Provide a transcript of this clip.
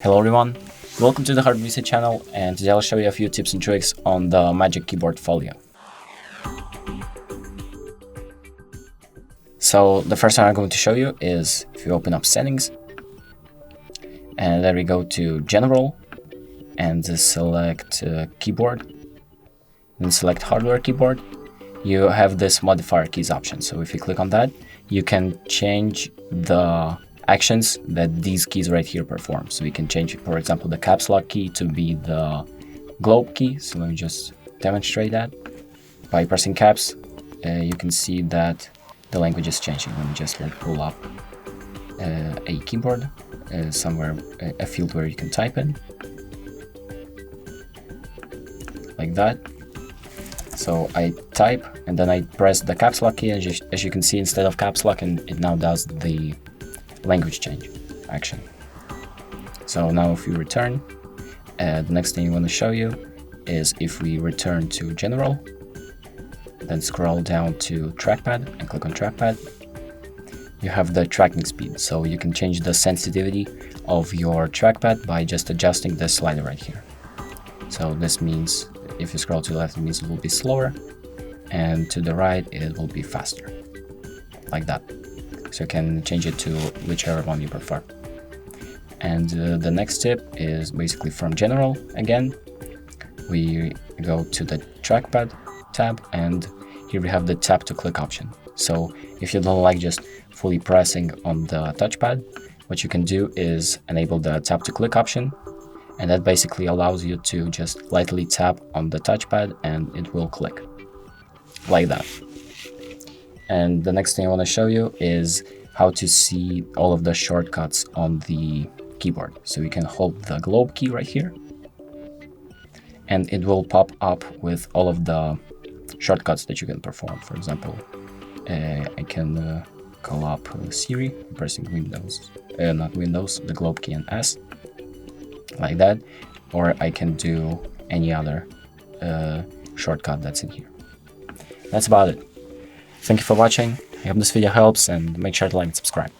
Hello everyone, welcome to the HardReset channel, and today I'll show you a few tips and tricks on the Magic Keyboard Folio. So the first thing I'm going to show you is if you open up settings, and then we go to general and select keyboard, then select hardware keyboard, you have this modifier keys option. So if you click on that, you can change the actions that these keys right here perform. So we can change, for example, the caps lock key to be the globe key. So let me just demonstrate that. By pressing caps, you can see that the language is changing. Let me just pull up a keyboard, somewhere, a field where you can type in, like that. So I type and then I press the caps lock key, and as you can see, instead of caps lock, and it now does the language change action. So now if we return, the next thing I want to show you is if we return to general, then scroll down to trackpad and click on trackpad, you have the tracking speed. So you can change the sensitivity of your trackpad by just adjusting this slider right here. So this means if you scroll to the left, it means it will be slower, and to the right it will be faster, like that. So you can change it to whichever one you prefer. And the next tip is basically from general again. We go to the trackpad tab, and here we have the tap to click option. So if you don't like just fully pressing on the touchpad, what you can do is enable the tap to click option, and that basically allows you to just lightly tap on the touchpad and it will click, like that. And the next thing I want to show you is how to see all of the shortcuts on the keyboard. So you can hold the globe key right here, and it will pop up with all of the shortcuts that you can perform. For example, I can call up Siri pressing the globe key and S, like that, or I can do any other shortcut that's in here. That's about it. Thank you for watching. I hope this video helps, and make sure to like and subscribe.